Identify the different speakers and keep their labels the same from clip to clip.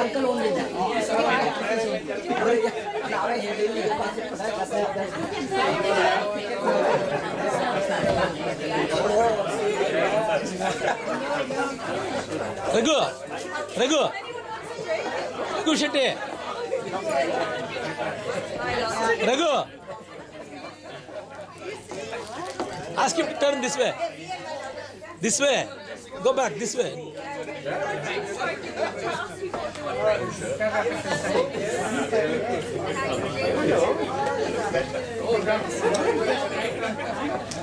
Speaker 1: uncle only
Speaker 2: Raghu Shetty. Raghu, ask him to turn this way. This way. Go back this way.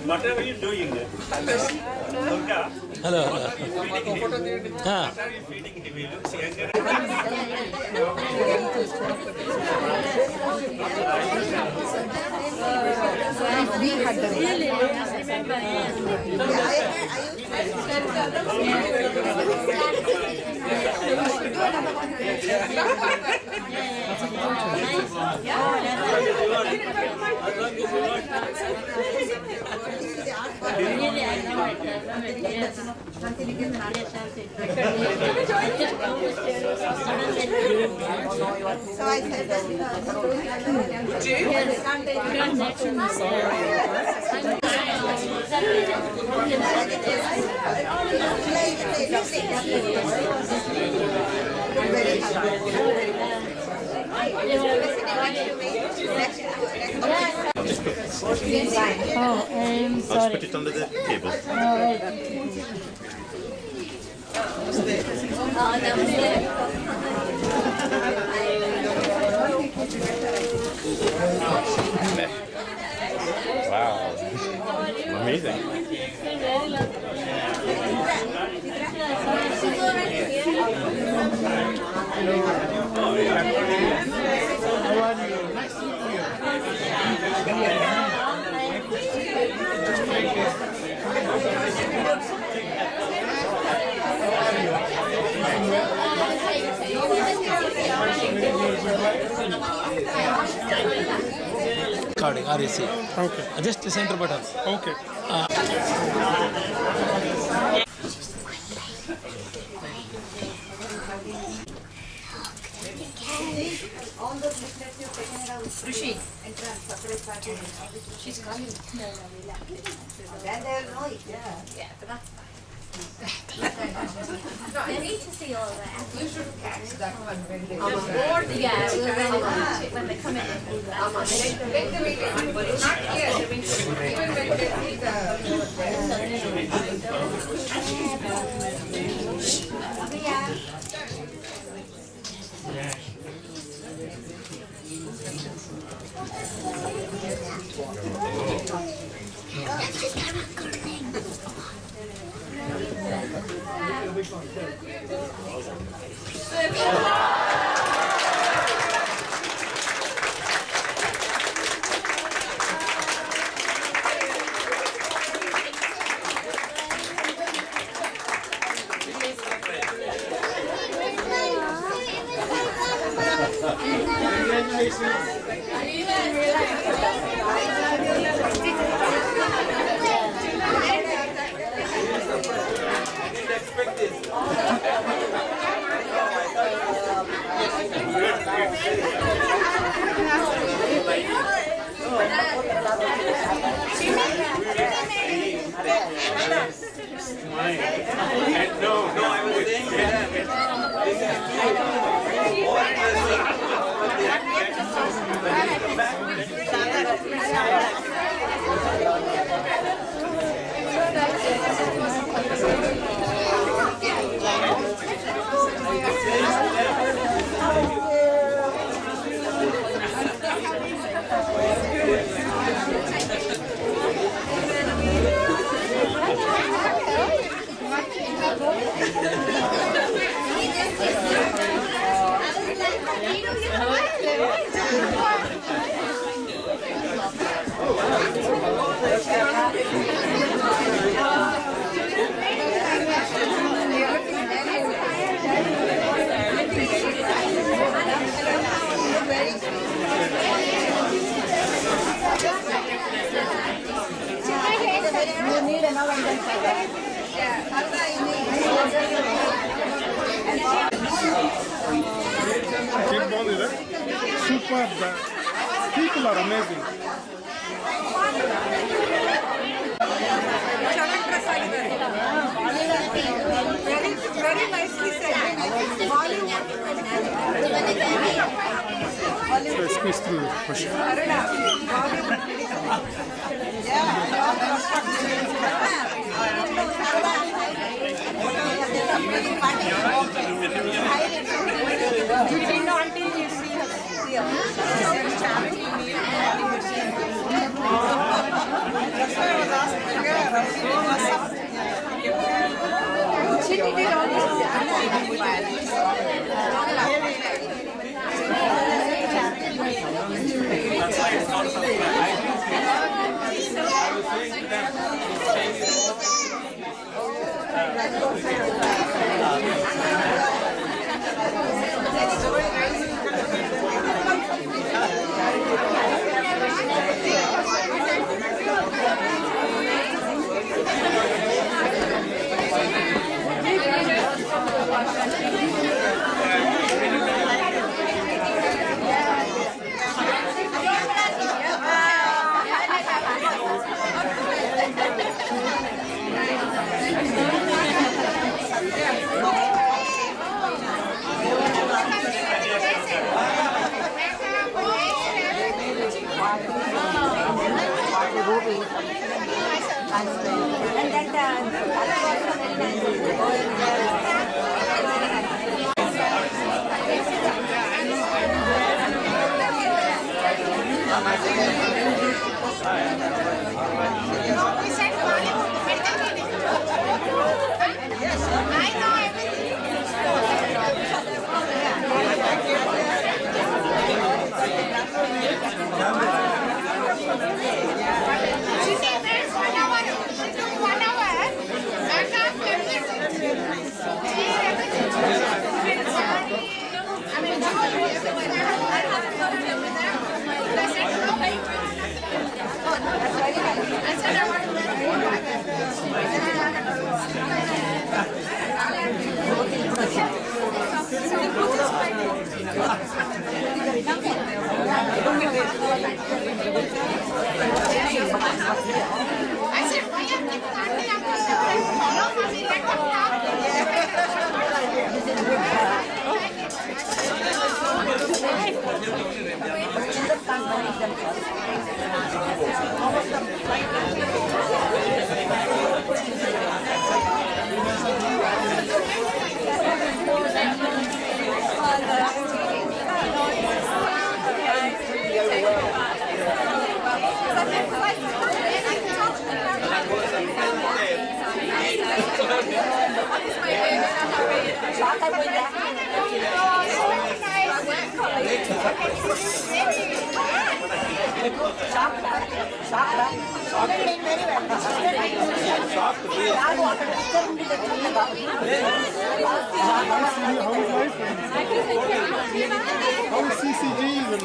Speaker 3: What are you doing?
Speaker 2: Hello.
Speaker 3: What are you feeding him? He looks younger.
Speaker 4: So I said that
Speaker 5: Oh, I'm
Speaker 6: I'll
Speaker 5: sorry.
Speaker 6: just put it under the table. Wow. Amazing.
Speaker 2: Recording, RAC.
Speaker 7: Okay.
Speaker 2: Just the center button.
Speaker 7: Okay.
Speaker 4: all those leaflets you've taken it out. Hrushi, entrance, separate party. She's coming. Then they'll know it. Yeah.
Speaker 5: No, I need to see all that.
Speaker 4: You should catch that one when they
Speaker 5: Yeah, when they come in.
Speaker 4: Make the meeting. Not here. Even when they see
Speaker 3: No, I was saying that.
Speaker 7: Keep on with it. Super. People are amazing.
Speaker 4: Very nicely said.
Speaker 7: So squeeze through. Push.
Speaker 4: You did not until you see charity meal. That's why I was asking her. She did it all this
Speaker 7: How is CCG even?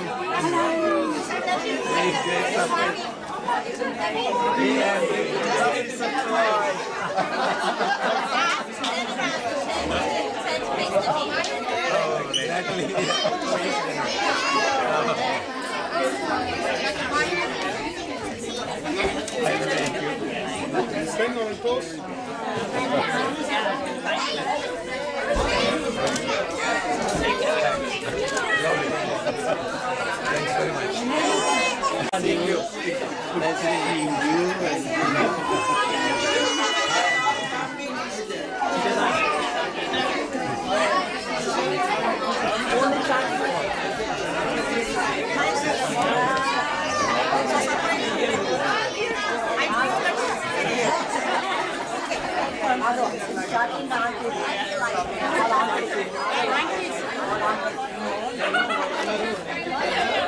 Speaker 7: Stand on toes.
Speaker 2: Thank you. Nice seeing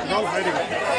Speaker 7: All hiding.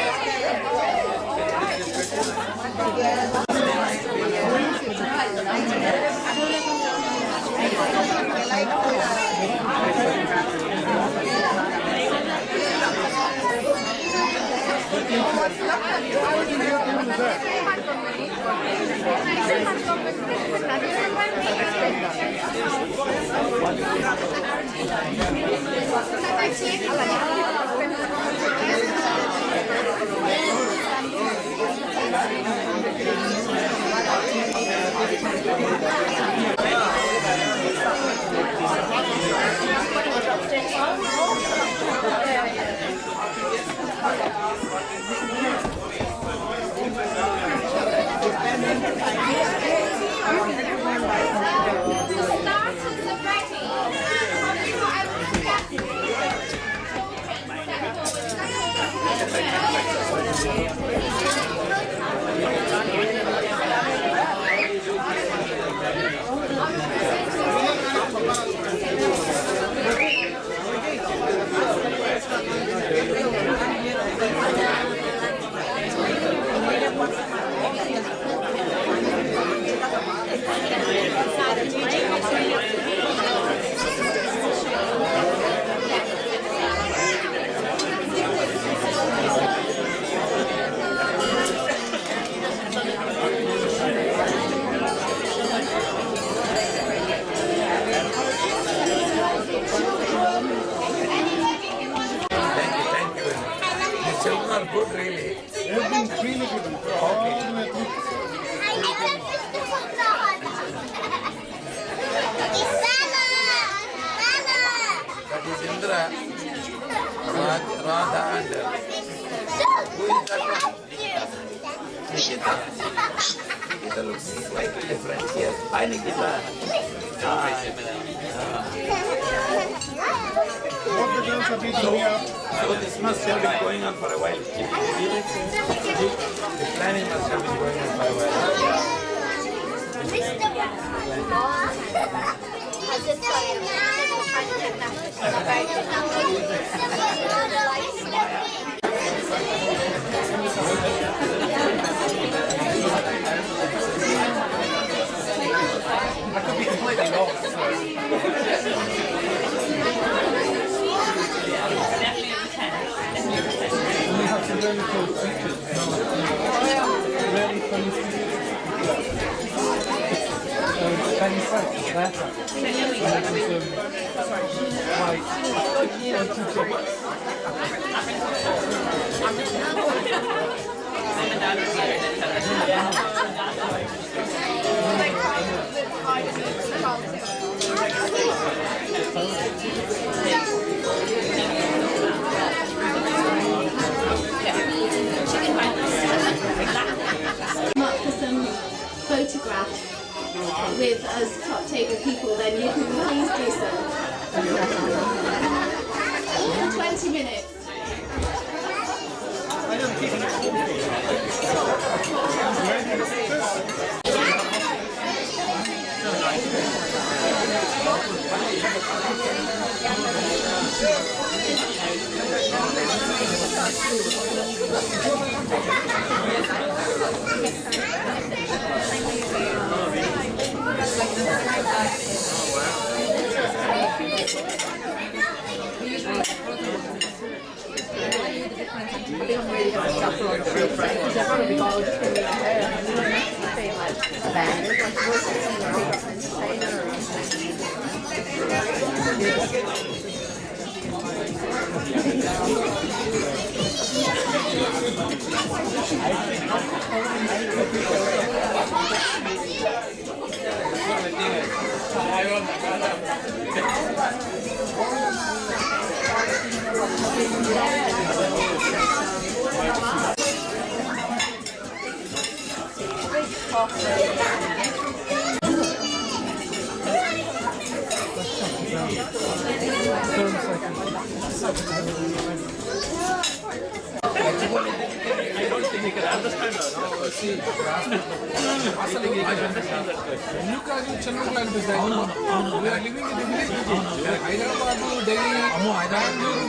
Speaker 2: Good, really.
Speaker 7: Everything really good. All the way through.
Speaker 2: That is Indra, Radha, and who is that one? Nikita. Nikita looks slightly different here. Hi, Nikita.
Speaker 7: What the girls are beating me up.
Speaker 2: So this must have been going on for a while. The planning must have been going on for a while.
Speaker 3: I could be completely wrong.
Speaker 7: We have some very cool features. Really funny features. Penny Fresh, Latha.
Speaker 5: Up for some photographs with us top table people, then you can please do so. 20 minutes.
Speaker 3: I don't think he can understand that. No, see, I understand that question.
Speaker 7: We are living in the village. Hyderabad, Delhi, Bangalore,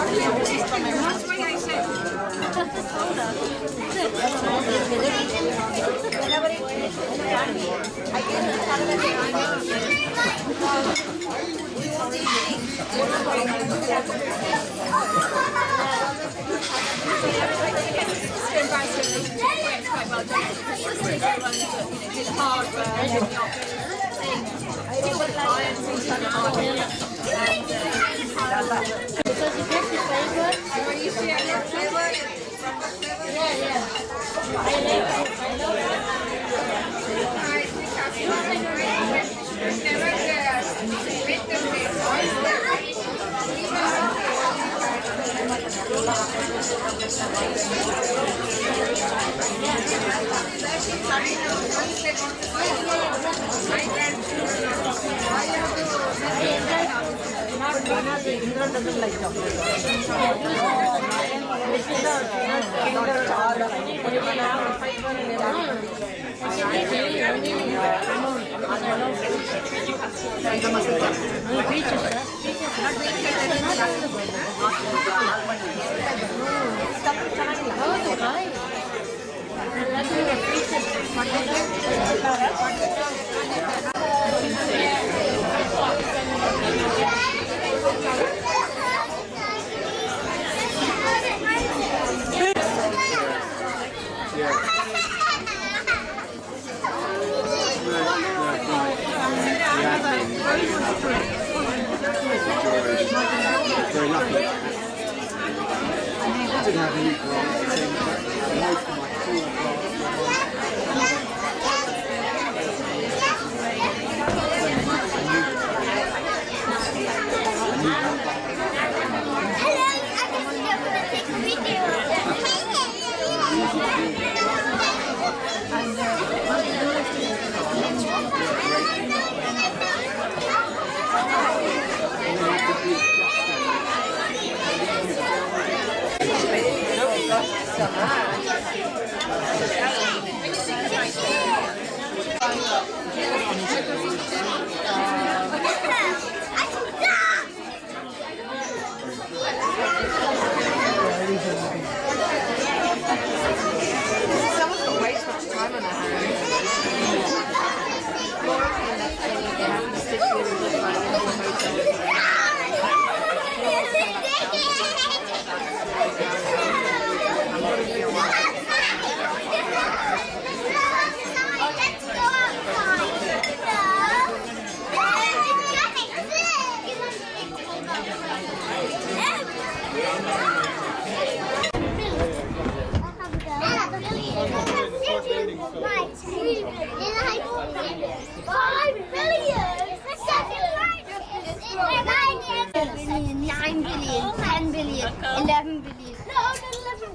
Speaker 3: Very lucky. I didn't have any grants,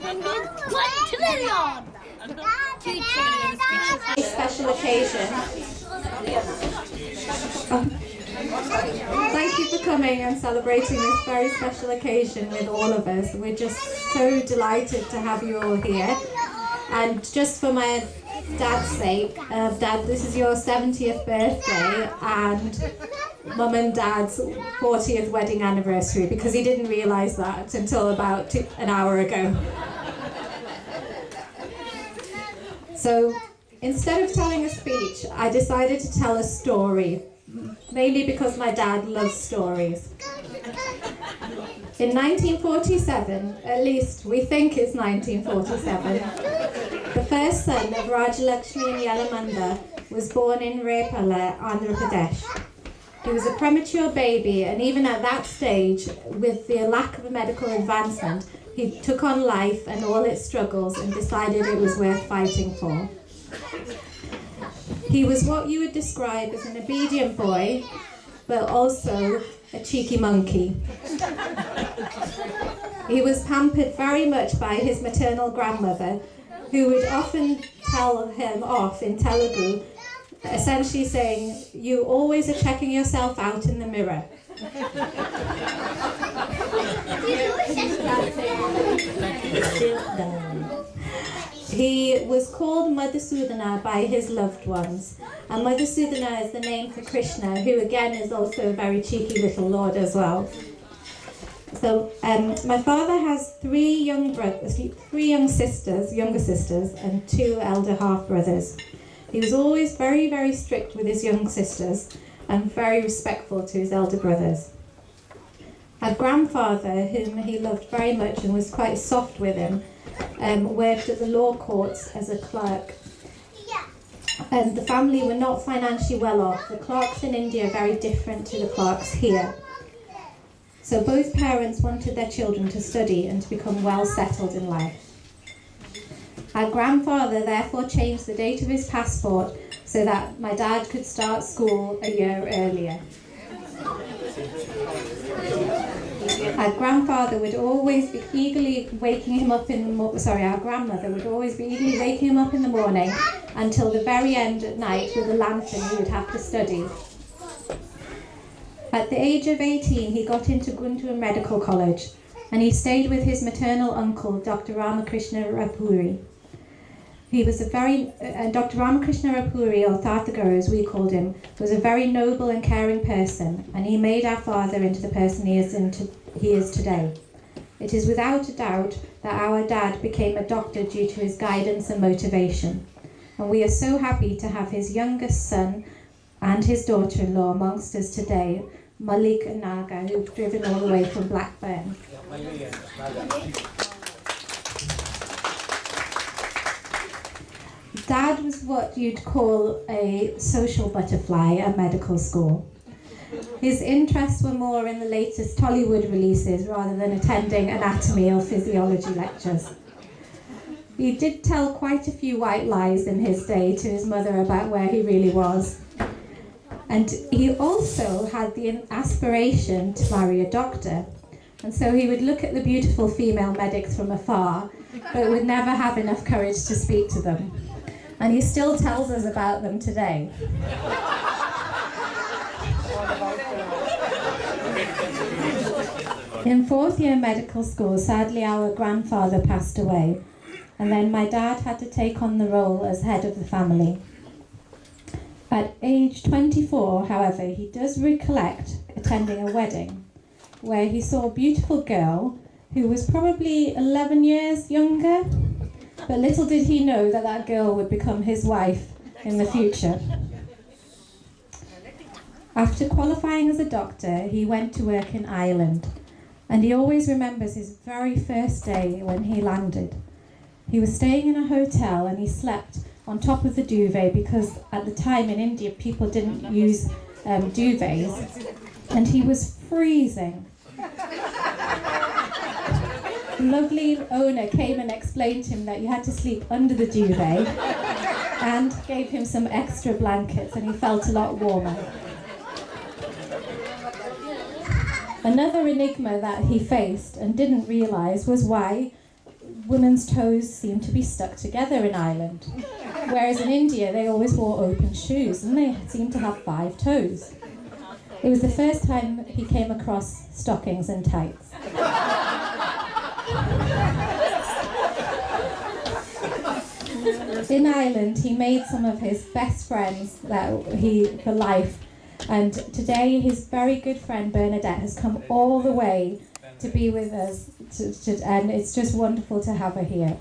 Speaker 3: and most of my school
Speaker 5: Special occasion. Thank you for coming and celebrating this very special occasion with all of us. We're just so delighted to have you all here. And just for my dad's sake, Dad, this is your 70th birthday and Mum and Dad's 40th wedding anniversary, because he didn't realise that until about an hour ago. So instead of telling a speech, I decided to tell a story, mainly because my dad loves stories. In 1947, at least we think it's 1947, the first son of Rajalakshmi and Yalamanda was born in Repala, Andhra Pradesh. He was a premature baby, and even at that stage, with the lack of medical advancement, he took on life and all its struggles and decided it was worth fighting for. He was what you would describe as an obedient boy, but also a cheeky monkey. He was pampered very much by his maternal grandmother, who would often tell him off in Telugu, essentially saying, "You always are checking yourself out in the mirror." He was called Madhusudana by his loved ones, and Madhusudana is the name for Krishna, who again is also a very cheeky little lord as well. So my father has three young sisters, younger sisters, and two elder half brothers. He was always very, very strict with his young sisters and very respectful to his elder brothers. Our grandfather, whom he loved very much and was quite soft with him, worked at the law courts as a clerk. And the family were not financially well off. The clerks in India are very different to the clerks here. So both parents wanted their children to study and to become well settled in life. Our grandfather therefore changed the date of his passport so that my dad could start school a year earlier. Our grandfather would always be eagerly waking him up in the our grandmother would always be eagerly waking him up in the morning until the very end at night with a lantern he would have to study. At the age of 18, he got into Guntur Medical College and he stayed with his maternal uncle, Dr Ramakrishnagupta. He was Dr Ramakrishnagupta, or Thathaguru as we called him, was a very noble and caring person, and he made our father into the person he is today. It is without a doubt that our dad became a doctor due to his guidance and motivation. And we are so happy to have his youngest son and his daughter-in-law amongst us today, Malik and Naga, who've driven all the way from Blackburn. Dad was what you'd call a social butterfly at medical school. His interests were more in the latest Hollywood releases rather than attending anatomy or physiology lectures. He did tell quite a few white lies in his day to his mother about where he really was. And he also had the aspiration to marry a doctor. And so he would look at the beautiful female medics from afar, but would never have enough courage to speak to them. And he still tells us about them today. In fourth year medical school, sadly our grandfather passed away, and then my dad had to take on the role as head of the family. At age 24, however, he does recollect attending a wedding where he saw a beautiful girl who was probably 11 years younger, but little did he know that that girl would become his wife in the future. After qualifying as a doctor, he went to work in Ireland, and he always remembers his very first day when he landed. He was staying in a hotel and he slept on top of the duvet because at the time in India people didn't use duvets, and he was freezing. The lovely owner came and explained to him that you had to sleep under the duvet and gave him some extra blankets, and he felt a lot warmer. Another enigma that he faced and didn't realise was why women's toes seemed to be stuck together in Ireland, whereas in India they always wore open shoes and they seemed to have 5 toes. It was the first time he came across stockings and tights. In Ireland, he made some of his best friends for life, and today his very good friend Bernadette has come all the way to be with us, and it's just wonderful to have her here.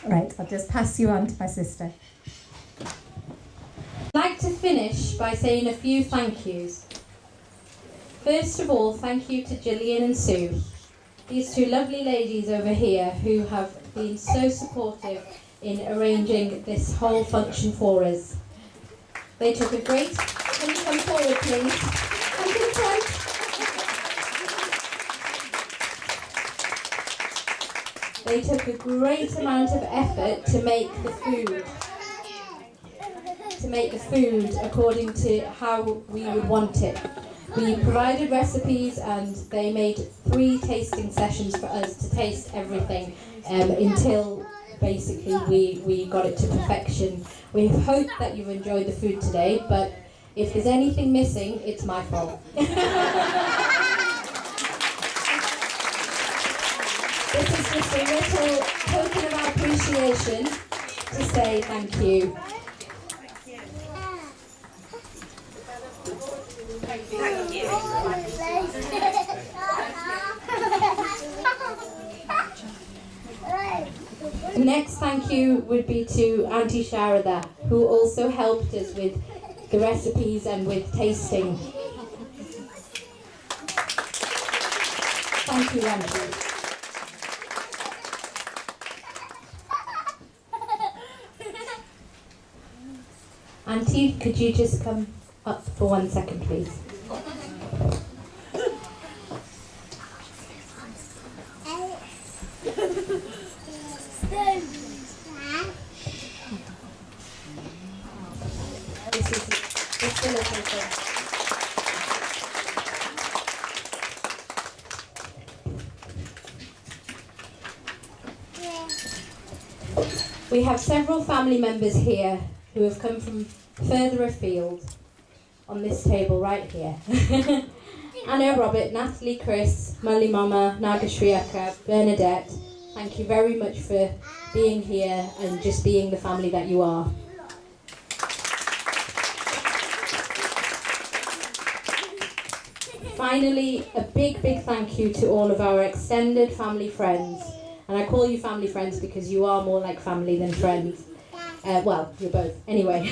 Speaker 5: Right, I'll just pass you on to my sister. I'd like to finish by saying a few thank yous. First of all, thank you to Gillian and Sue, these two lovely ladies over here who have been so supportive in arranging this whole function for us. They took a great... Can you come forward, please? Come to the front. They took a great amount of effort to make the food according to how we would want it. We provided recipes and they made 3 tasting sessions for us to taste everything until basically we got it to perfection. We hope that you've enjoyed the food today, but if there's anything missing, it's my fault. This is just a little token of our appreciation to say thank you. The next thank you would be to Auntie Sharada, who also helped us with the recipes and with tasting. Thank you, Auntie. Auntie, could you just come up for 1 second, please? This is a little thing. We have several family members here who have come from further afield on this table right here. Anna, Robert, Natalie, Chris, Mali Mama, Nagashri Akka, Bernadette, thank you very much for being here and just being the family that you are. Finally, a big thank you to all of our extended family friends. And I call you family friends because you are more like family than friends. Well, you're both. Anyway.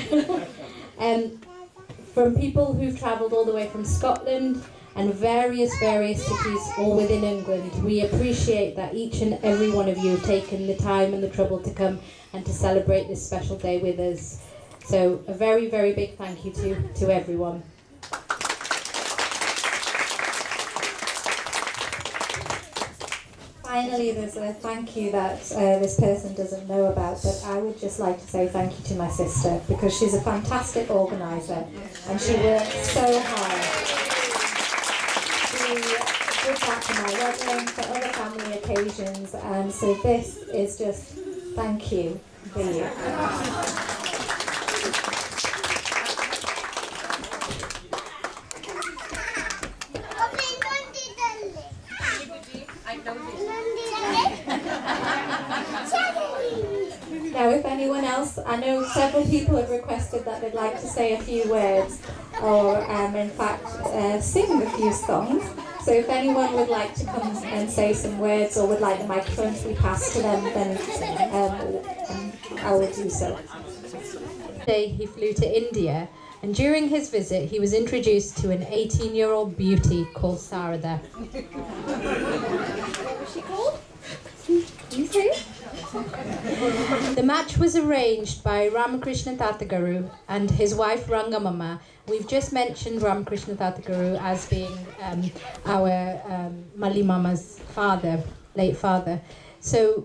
Speaker 5: From people who've travelled all the way from Scotland and various cities all within England, we appreciate that each and every one of you have taken the time and the trouble to come and to celebrate this special day with us. So a very big thank you to everyone. Finally, there's a thank you that this person doesn't know about, but I would just like to say thank you to my sister because she's a fantastic organiser and she works so hard. She did that for my wedding, for other family occasions, and so this is just thank you for you. Now, if anyone else, I know several people have requested that they'd like to say a few words or, in fact, sing a few songs. So if anyone would like to come and say some words or would like the microphone to be passed to them, then I will do so. Today he flew to India, and during his visit he was introduced to an 18-year-old beauty called Sarada. What was she called? Can you say it? The match was arranged by Ramakrishnagupta and his wife Rangamama. We've just mentioned Ramakrishnagupta as being our Mali Mama's father, late father. So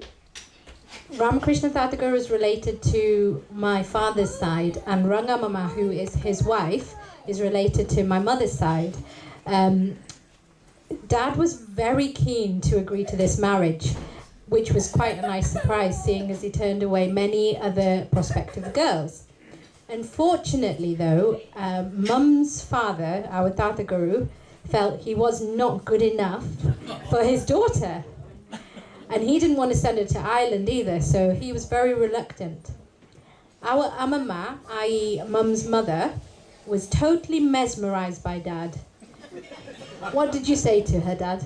Speaker 5: Ramakrishnagupta is related to my father's side, and Rangamama, who is his wife, is related to my mother's side. Dad was very keen to agree to this marriage, which was quite a nice surprise, seeing as he turned away many other prospective girls. Unfortunately, though, Mum's father, our Tata Guru, felt he was not good enough for his daughter. And he didn't want to send her to Ireland either, so he was very reluctant. Our Amama, i.e. Mum's mother, was totally mesmerised by Dad. What did you say to her, Dad?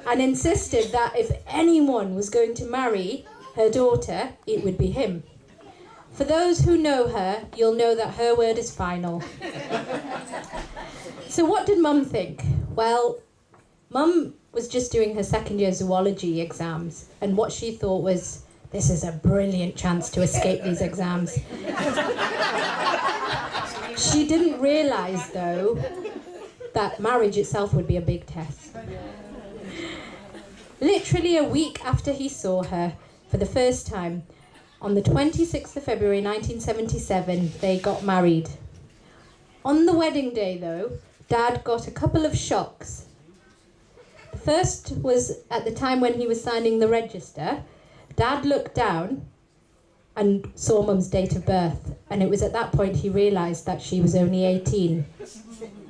Speaker 5: And insisted that if anyone was going to marry her daughter, it would be him. For those who know her, you'll know that her word is final. So what did Mum think? Well, Mum was just doing her second year zoology exams, and what she thought was, this is a brilliant chance to escape these exams. She didn't realise, though, that marriage itself would be a big test. Literally a week after he saw her for the first time, on the 26th of February 1977, they got married. On the wedding day, though, Dad got a couple of shocks. The first was at the time when he was signing the register. Dad looked down and saw Mum's date of birth, and it was at that point he realised that she was only 18.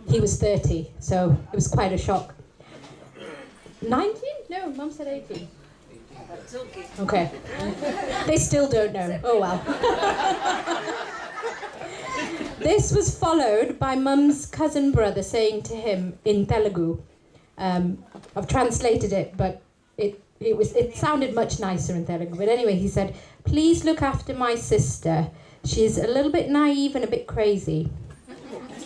Speaker 5: He was 30, so it was quite a shock. 19? No, Mum said 18. Okay. They still don't know. Oh well. This was followed by Mum's cousin brother saying to him in Telugu, I've translated it, but it sounded much nicer in Telugu. But anyway, he said, "Please look after my sister. She's a little bit naive and a bit crazy."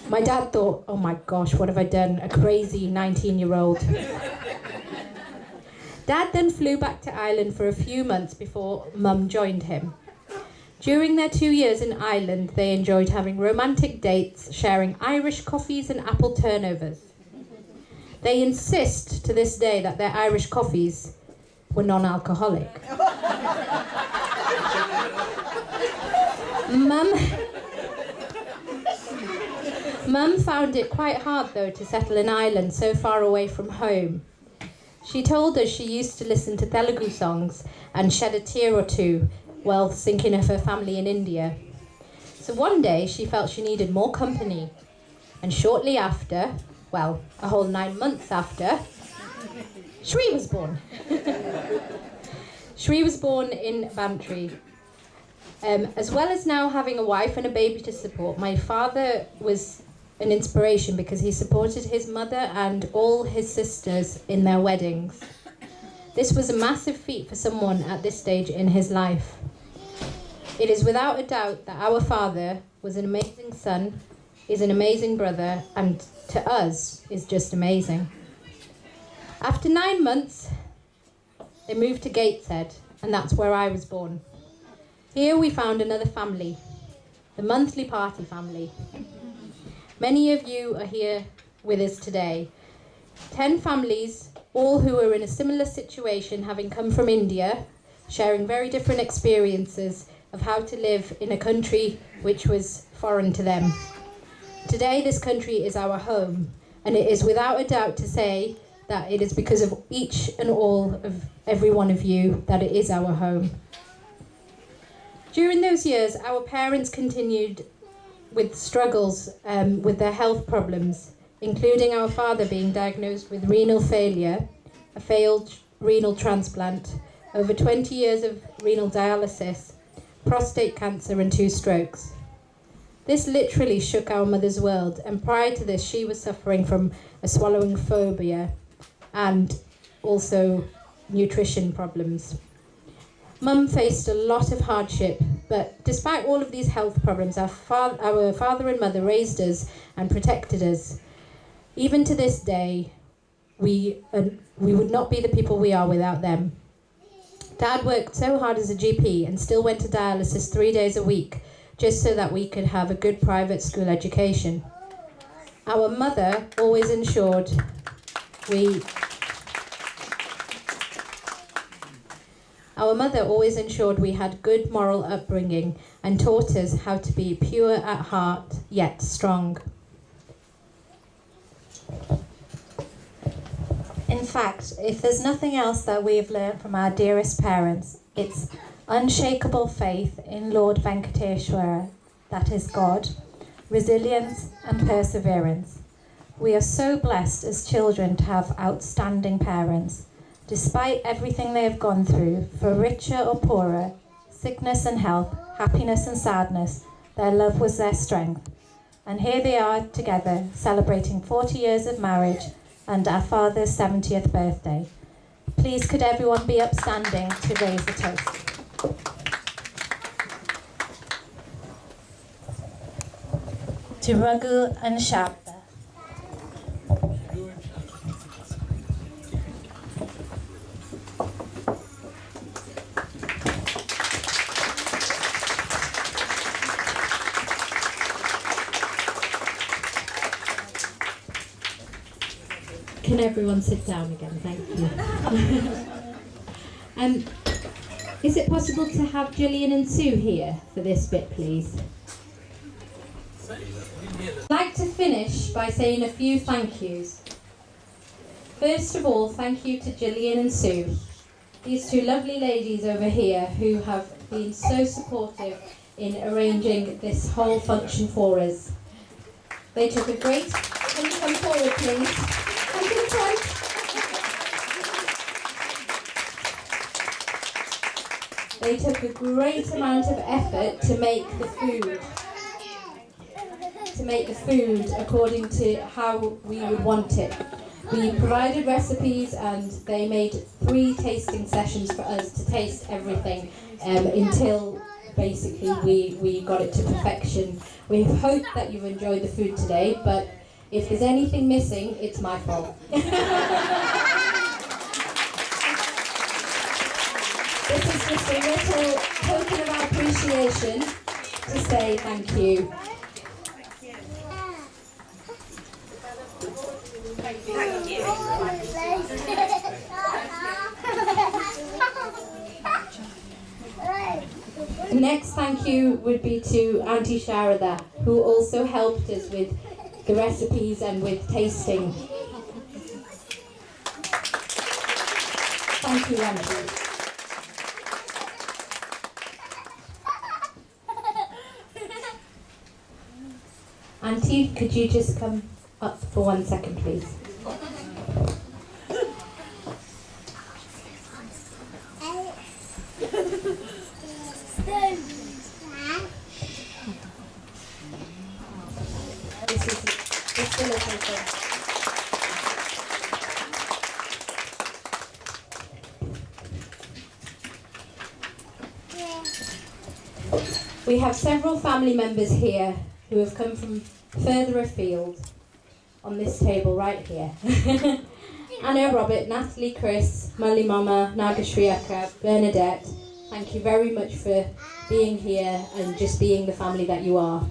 Speaker 5: My dad thought, oh my gosh, what have I done? A crazy 19-year-old. Dad then flew back to Ireland for a few months before Mum joined him. During their 2 years in Ireland, they enjoyed having romantic dates, sharing Irish coffees and apple turnovers. They insist to this day that their Irish coffees were non-alcoholic. Mum found it quite hard, though, to settle in Ireland so far away from home. She told us she used to listen to Telugu songs and shed a tear or two while thinking of her family in India. So one day she felt she needed more company, and shortly after, well, a whole 9 months after, Shri was born. Shri was born in Bantry. As well as now having a wife and a baby to support, my father was an inspiration because he supported his mother and all his sisters in their weddings. This was a massive feat for someone at this stage in his life. It is without a doubt that our father was an amazing son, is an amazing brother, and to us is just amazing. After 9 months, they moved to Gateshead, and that's where I was born. Here we found another family, the monthly party family. Many of you are here with us today. 10 families, all who are in a similar situation, having come from India, sharing very different experiences of how to live in a country which was foreign to them. Today, this country is our home, and it is without a doubt to say that it is because of each and all of every one of you that it is our home. During those years, our parents continued with struggles with their health problems, including our father being diagnosed with renal failure, a failed renal transplant, over 20 years of renal dialysis, prostate cancer and 2 strokes. This literally shook our mother's world, and prior to this she was suffering from a swallowing phobia and also nutrition problems. Mum faced a lot of hardship, but despite all of these health problems, our father and mother raised us and protected us. Even to this day, we would not be the people we are without them. Dad worked so hard as a GP and still went to dialysis 3 days a week, just so that we could have a good private school education. Our mother always ensured we had good moral upbringing and taught us how to be pure at heart, yet strong. In fact, if there's nothing else that we've learned from our dearest parents, it's unshakable faith in Lord Venkateshwara, that is God, resilience and perseverance. We are so blessed as children to have outstanding parents. Despite everything they have gone through, for richer or poorer, sickness and health, happiness and sadness, their love was their strength. And here they are together, celebrating 40 years of marriage and our father's 70th birthday. Please could everyone be upstanding to raise a toast. To Raghu and Shabda. Can everyone sit down again? Thank you. Is it possible to have Gillian and Sue here for this bit, please? I'd like to finish by saying a few thank yous. First of all, thank you to Gillian and Sue, these 2 lovely ladies over here who have been so supportive in arranging this whole function for us. They took a great... Can you come forward, please? Come to the front. They took a great amount of effort to make the food. make the food according to how we would want it. We provided recipes and they made 3 tasting sessions for us to taste everything until basically we got it to perfection. We hope that you've enjoyed the food today, but if there's anything missing, it's my fault. This is just a little token of our appreciation to say thank you. The next thank you would be to Auntie Sharada, who also helped us with the recipes and with tasting. Thank you, Auntie. Auntie, could you just come up for 1 second, please? This is just a little thing. We have several family members here who have come from further afield on this table right here. Anna, Robert, Natalie, Chris, Mully Mama, Nagashriyaka, Bernadette, thank you very much for being here and just being the family that you are.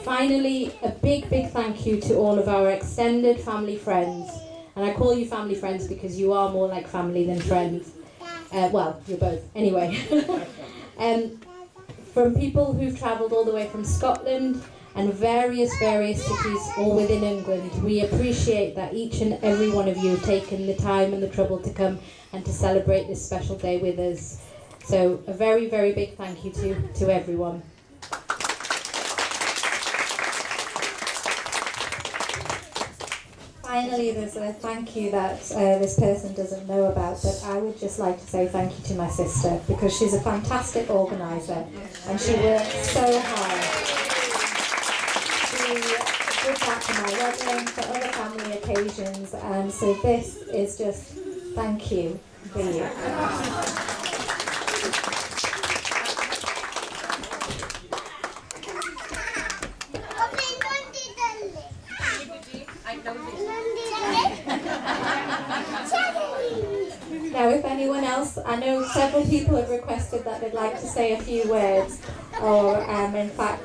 Speaker 5: Finally, a big thank you to all of our extended family friends. And I call you family friends because you are more like family than friends. Well, you're both. Anyway. From people who've travelled all the way from Scotland and various cities all within England, we appreciate that each and every one of you have taken the time and the trouble to come and to celebrate this special day with us. So a very big thank you to everyone. Finally, there's a thank you that this person doesn't know about, but I would just like to say thank you to my sister because she's a fantastic organiser and she works so hard. She did that for my wedding, for other family occasions, and so this is just thank you for you. Now, if anyone else, I know several people have requested that they'd like to say a few words or, in fact,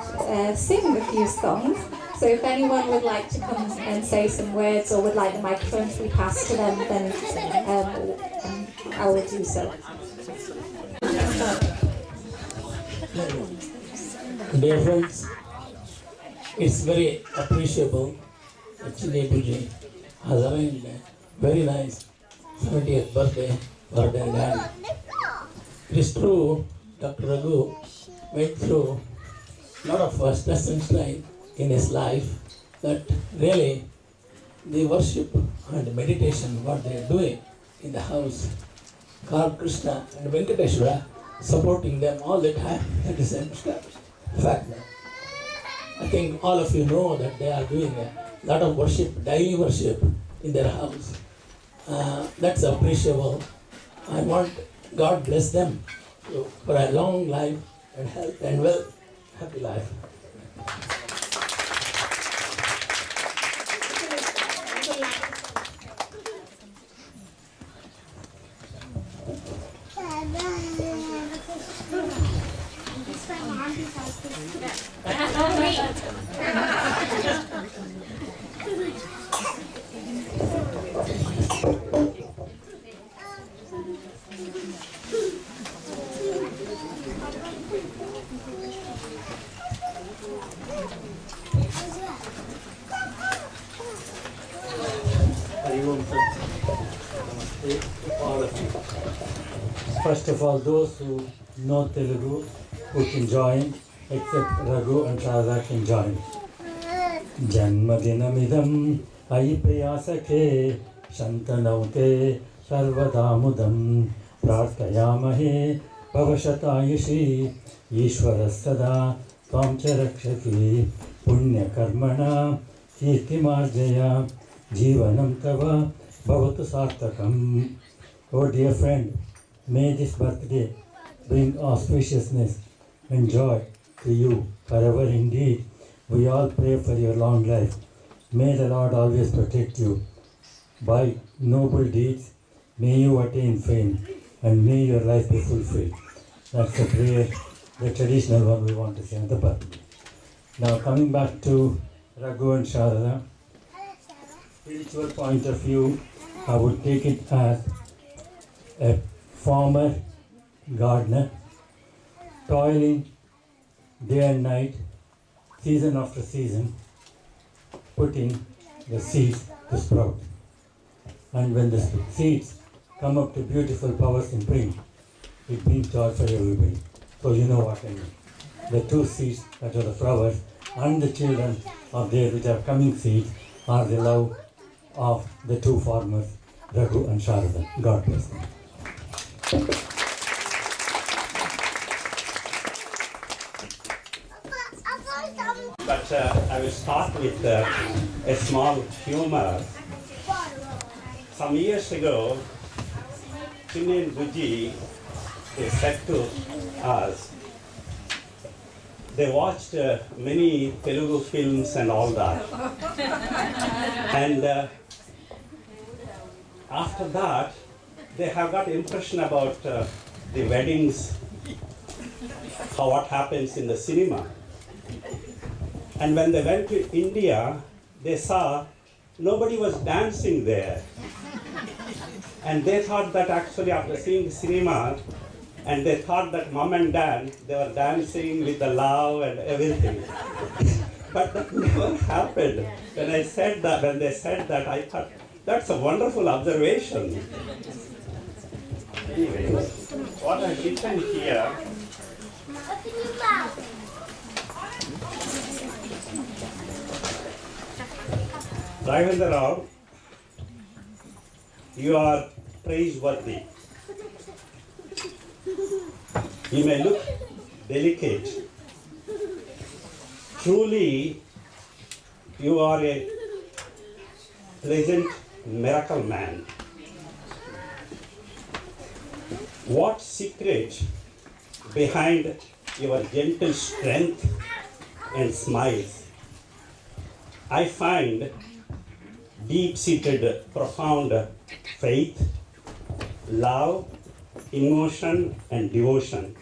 Speaker 5: sing a few songs. So if anyone would like to come and say some words or would like the microphone to be passed to them, then I will do so.
Speaker 8: Dear friends, it's very appreciable. Actually, Puji has arranged a very nice 70th birthday for their dad. It is true, Dr. Raghu went through a lot of stress and strain in his life, but really the worship and meditation, what they are doing in the house, Karl Krishna and Venkateshwara supporting them all the time, that is a fact. I think all of you know that they are doing a lot of worship, daily worship in their house. That's appreciable. I want God bless them for a long life and health and wealth, happy life.
Speaker 9: First of all, those who know Telugu, who can join, except Raghu and Radha can join. Janmadinamidam ayipriyasake shantanaute sarvadamudam prarthayamahe भवशतायुषी ईश्वरः सदा त्वां च रक्षति पुण्यकर्मणा कीर्तिमार्जया जीवनं तव भवतु सार्थकम्. Oh dear friend, may this birthday bring auspiciousness and joy to you forever indeed. We all pray for your long life. May the Lord always protect you. By noble deeds, may you attain fame and may your life be fulfilled. That's the prayer, the traditional one we want to say on the birthday. Now coming back to Raghu and Sharada, spiritual point of view, I would take it as a farmer, gardener, toiling day and night, season after season, putting the seeds to sprout. And when the seeds come up to beautiful powers in spring, it brings joy for everybody. So you know what I mean. The two seeds that are the flowers and the children of there which are coming seeds are the love of the two farmers, Raghu and Sharada. God bless them.
Speaker 10: But I will start with a small humor. Some years ago, Chinni and Buji said to us, they watched many Telugu films and all that. And after that, they have got impression about the weddings, how what happens in the cinema. And when they went to India, they saw nobody was dancing there. And they thought that actually after seeing cinema, and they thought that mom and dad, they were dancing with the love and everything. But that never happened. When they said that, I thought, that's a wonderful observation. Anyway, what I've written here, Raghupanditi Rao, you are praiseworthy. You may look delicate. Truly, you are a pleasant miracle man. What secret behind your gentle strength and smiles? I find deep-seated, profound faith, love, emotion, and devotion.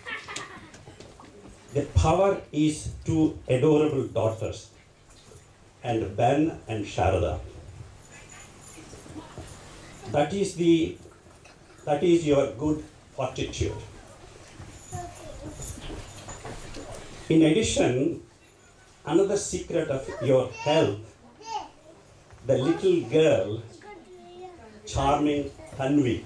Speaker 10: The power is two adorable daughters, and Ben and Sharada. That is your good fortitude. In addition, another secret of your health, the little girl, charming Tanvi.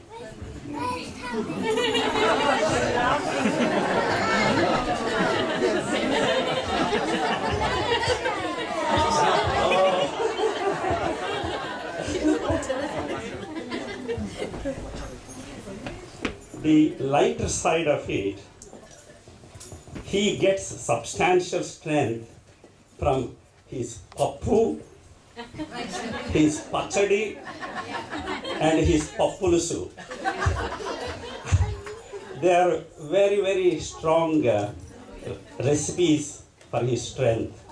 Speaker 10: The lighter side of it, he gets substantial strength from his pappu, his pachadi, and his pappulusu. They are very, very strong recipes for his strength.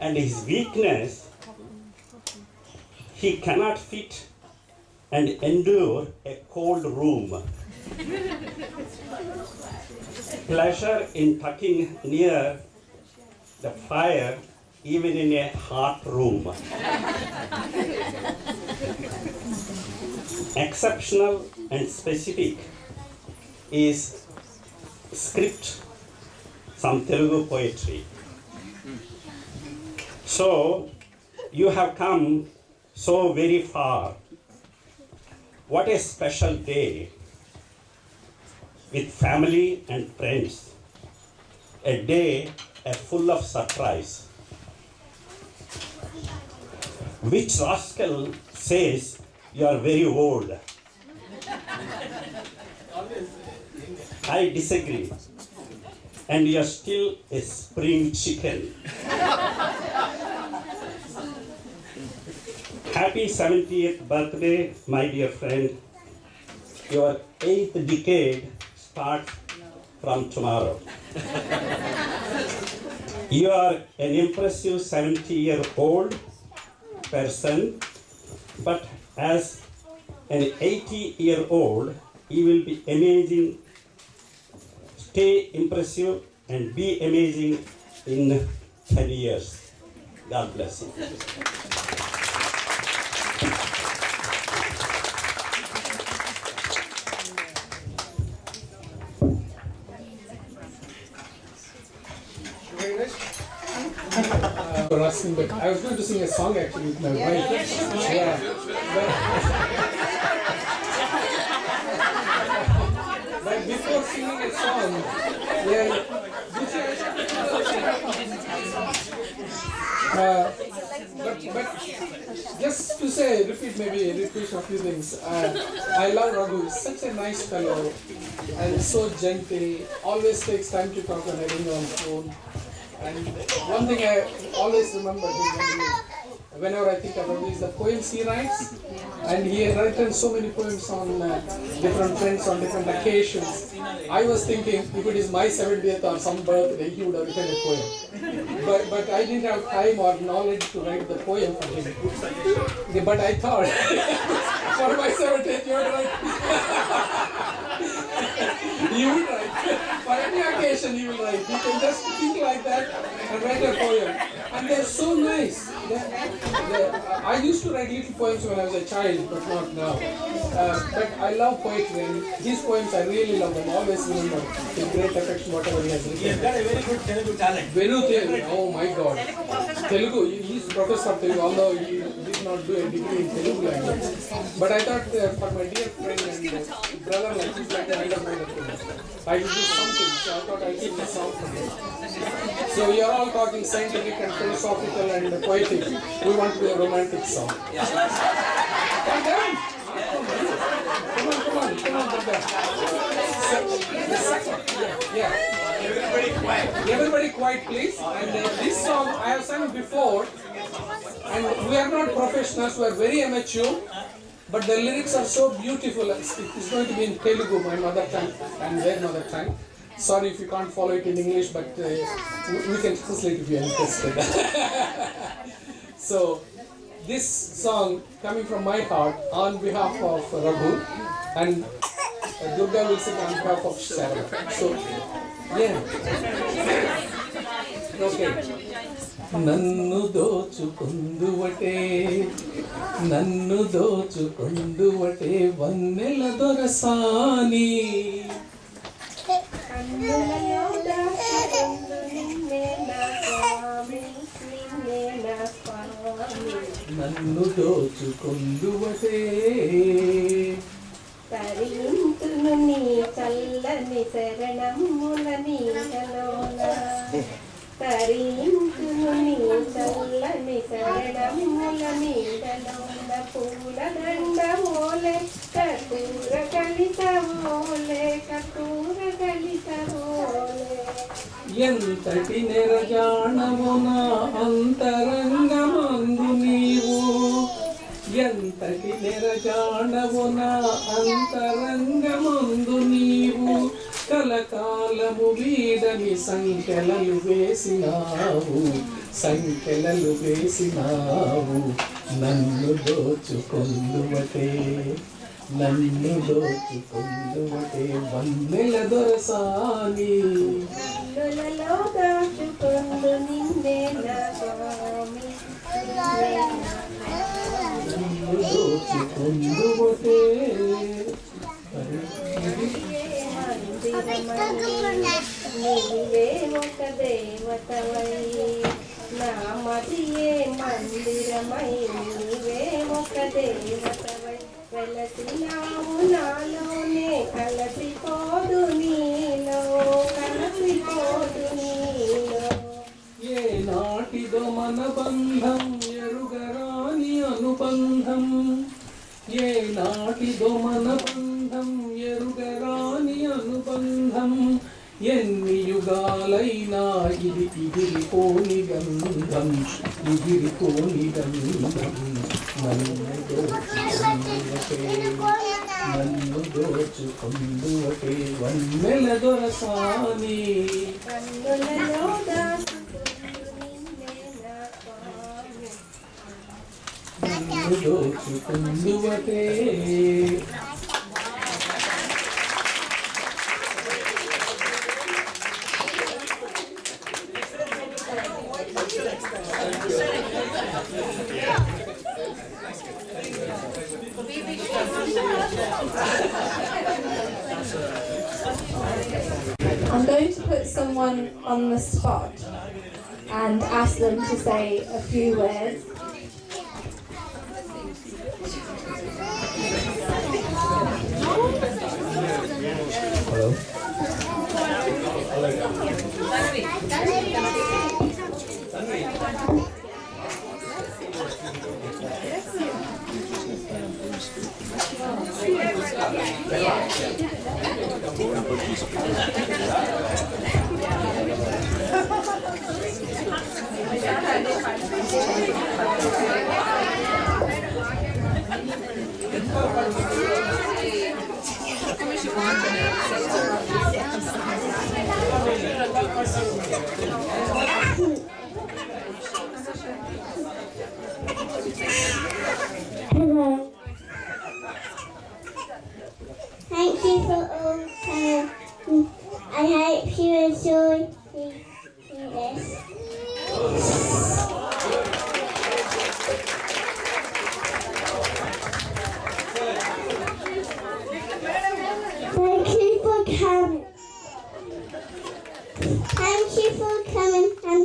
Speaker 10: And his weakness, he cannot fit and endure a cold room. Pleasure in tucking near the fire, even in a hot room. Exceptional and specific is script, some Telugu poetry. So, you have come so very far. What a special day with family and friends. A day full of surprise. Which rascal says you are very old? I disagree. And you are still a spring chicken. Happy 70th birthday, my dear friend. Your 8th decade starts from tomorrow. You are an impressive 70-year-old person, but as an 80-year-old, you will be amazing. Stay impressive and be amazing in 10 years. God bless you.
Speaker 3: For asking, but I was going to sing a song actually with my wife. Yeah. But before singing a song, but just to say, repeat a few things. I love Raghu. He's such a nice fellow and so gentle. Always takes time to talk when I ring on the phone. And one thing I always remember whenever I think about him is the poems he writes. And he has written so many poems on different friends on different occasions. I was thinking if it is my 70th or some birthday, he would have written a poem. But I didn't have time or knowledge to write the poem for him. Yeah, but I thought, for my 70th, you would write. You would write. For any occasion, you will write. You can just think like that and write a poem. And they're so nice. I used to write little poems when I was a child, but not now. But I love poetry, and his poems I really love them. Always remember with great affection whatever he has written.
Speaker 2: He's got a very good Telugu talent.
Speaker 3: Telugu, oh my God. Telugu, he's professor of Telugu, although he did not do a degree in Telugu language. But I thought for my dear friend and brother like he's like an elder brother to me, I would do something, so I thought I'd sing a song for him. So we are all talking scientific and philosophical and poetic. We want to do a romantic song. Come down! Come on, brother. Yeah. Everybody quiet, please. And this song I have sung before, and we are not professionals, we are very amateur, but the lyrics are so beautiful. It's going to be in Telugu, my mother tongue, and their mother tongue. Sorry if you can't follow it in English, but we can translate if you are interested. So, this song coming from my heart on behalf of Raghu, and Durga will sing on behalf of Sarah. So, yeah. Okay. నన్ను దోచుకుందువటే వన్నెల దొరసాని నన్ను దోచుకుందువటే
Speaker 5: తరింతును నీ చల్లని శరణముల నీడలోన తరింతును నీ చల్లని శరణముల నీడలోన పూల దండ ఓలే కర్పూర కలిత ఓలే
Speaker 3: ఎంతటి నెరజాణము నా అంతరంగమందు నీవు ఎంతటి నెరజాణము నా అంతరంగమందు నీవు కలకాలము వీడని సంఖ్యలలు వేసినావు నన్ను దోచుకుందువటే వన్నెల దొరసాని
Speaker 5: కన్నులలో దాచుకొందు నిన్నే నా స్వామి
Speaker 3: నన్ను దోచుకుందువటే
Speaker 5: నీవే ఒక దేవతవై నా మదియే మందిరమై నీవే ఒక దేవతవై వెలసినావు నాలోనే కలసిపోదు నీలో
Speaker 3: ఏ నాటిదో మన బంధం ఎరుగరాని అనుబంధం ఏ నాటిదో మన బంధం ఎరుగరాని అనుబంధం ఎదురైనా ఇది ఇదిరిపోని గంధం, ఇదిరిపోని గంధం. నన్ను దోచుకుందువటే వన్నెల దొరసాని. నన్ను దోచుకుందువటే.
Speaker 5: I'm going to put someone on the spot and ask them to say a few words.
Speaker 8: Hello.
Speaker 11: Hello. Thank you for all coming. I hope you enjoy this. Thank you for coming. Thank you for coming, and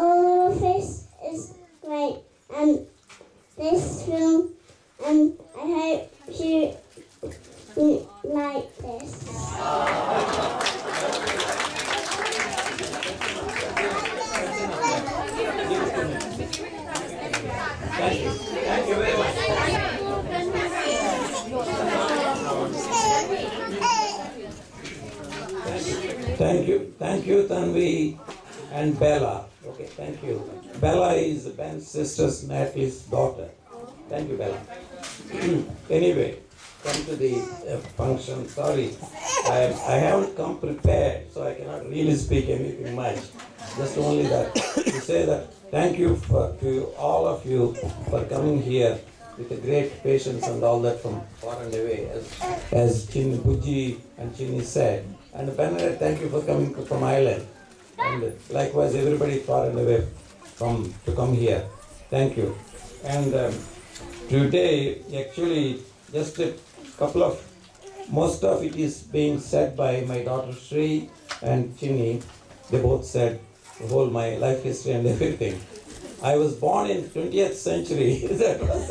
Speaker 11: all of this is great. And this film, and I hope you like this.
Speaker 2: Thank you very much. Thank you, Tanvi and Bella. Okay, thank you. Bella is Ben's sister's Natalie's daughter. Thank you, Bella. Anyway, come to the function. Sorry, I haven't come prepared, so I cannot really speak anything much. Just only that to say that thank you to all of you for coming here with a great patience and all that from far and away, as Chinni Bujji and Chinni said. And Benedict, thank you for coming from Ireland. And likewise, everybody far and away to come here. Thank you. And today, actually, just a couple of, most of it is being said by my daughter Sri and Chinni. They both said the whole my life history and everything. I was born in 20th century, that was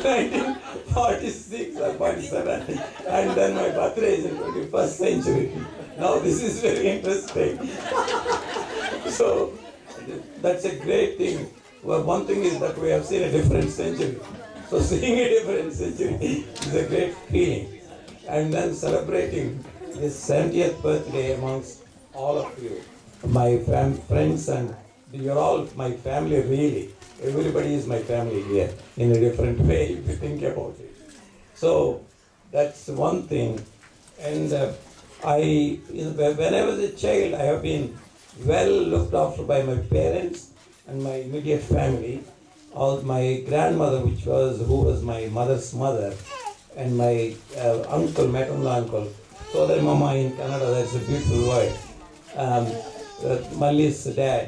Speaker 2: 1946 or 47, and then my birthday is in 21st century. Now this is very interesting. So that's a great thing. Well, one thing is that we have seen a different century. So seeing a different century is a great feeling. And then celebrating this 70th birthday amongst all of you, my friends, and you're all my family really. Everybody is my family here in a different way if you think about it. So that's one thing. And when I was a child, I have been well looked after by my parents and my immediate family. All my grandmother, who was my mother's mother, and my uncle, maternal uncle, Sodar Mama in Canada, that's a beautiful word, Malli's dad.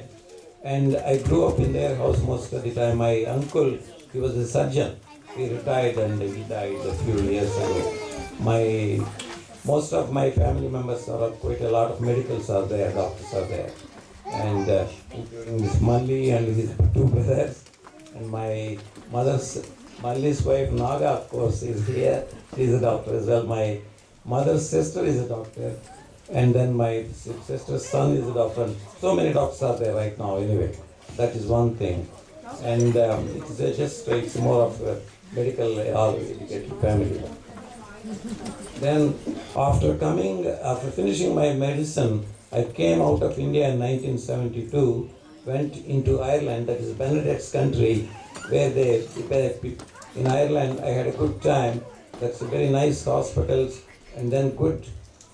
Speaker 2: And I grew up in their house most of the time. My uncle, he was a surgeon. He retired and he died a few years ago. Most of my family members are quite a lot of medicals are there, doctors are there. And including this Malli and his two brothers. And my Malli's wife Naga, of course, is here. She's a doctor as well. My mother's sister is a doctor. And then my sister's son is a doctor. And so many doctors are there right now anyway. That is one thing. And it's more of a medical, educated family. Then after finishing my medicine, I came out of India in 1972, went into Ireland, that is Benedict's country, where in Ireland I had a good time. That's very nice hospitals, and then good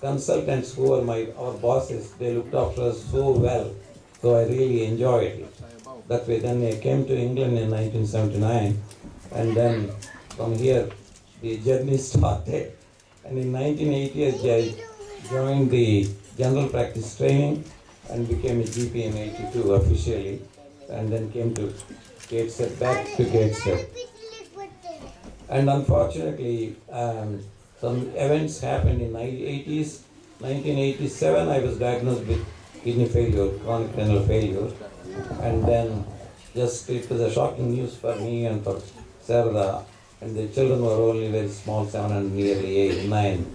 Speaker 2: consultants who were our bosses. They looked after us so well, so I really enjoyed it. That way, then I came to England in 1979, and then from here the journey started. And in 1980, I joined the general practice training and became a GP in 82 officially, and then came to Gateshead, back to Gateshead. And unfortunately, some events happened in the 80s. 1987, I was diagnosed with kidney failure, chronic renal failure, and then it was a shocking news for me and for Sarada, and the children were only very small, 7 and nearly 8, 9.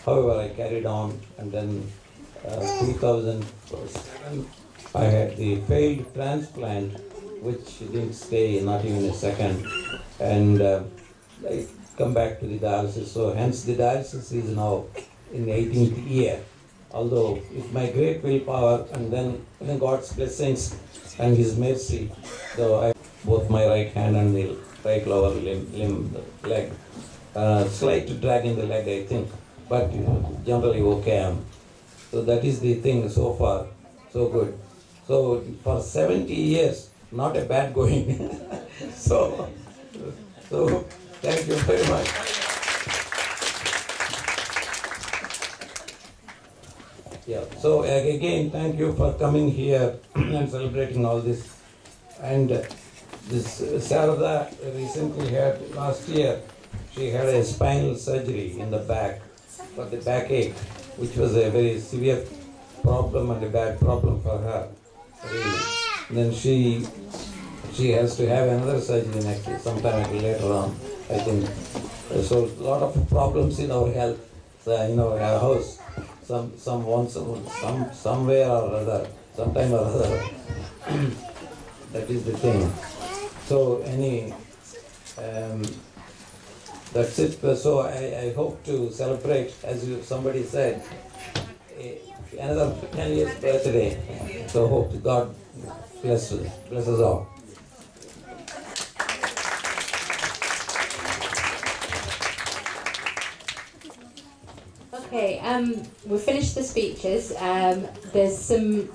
Speaker 2: However, I carried on, and then 2007, I had the failed transplant, which didn't stay not even a second, and I come back to the dialysis. So hence the dialysis is now in the 18th year. Although with my great willpower and then God's blessings and His mercy, so I both my right hand and the right lower leg, slight drag in the leg, I think, but generally okay. So that is the thing so far, so good. So for 70 years, not a bad going. so thank you very much. Yeah. So again, thank you for coming here and celebrating all this. And this Sarada recently had, last year, she had a spinal surgery in the back for the backache, which was a very severe problem and a bad problem for her. Really. Then she has to have another surgery sometime later on, I think. So a lot of problems in our health, in our house. Somewhere or other, sometime or other. That is the thing. So that's it. So I hope to celebrate, as somebody said, another 10 years birthday. So hope God bless us all.
Speaker 5: Okay, we finished the speeches. There's some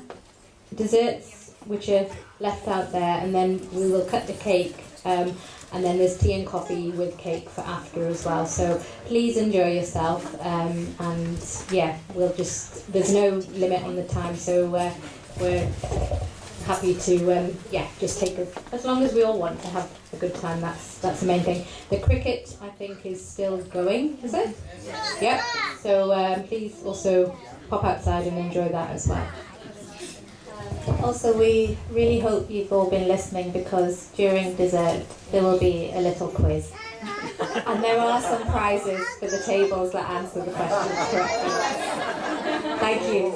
Speaker 5: desserts which are left out there, and then we will cut the cake, and then there's tea and coffee with cake for after as well. So please enjoy yourself, and yeah, there's no limit on the time, so we're happy to just take as long as we all want to have a good time. That's the main thing. The cricket, I think, is still going, is it? Yep. So please also pop outside and enjoy that as well. Also, we really hope you've all been listening, because during dessert there will be a little quiz. And there are some prizes for the tables that answer the questions correctly. Thank you.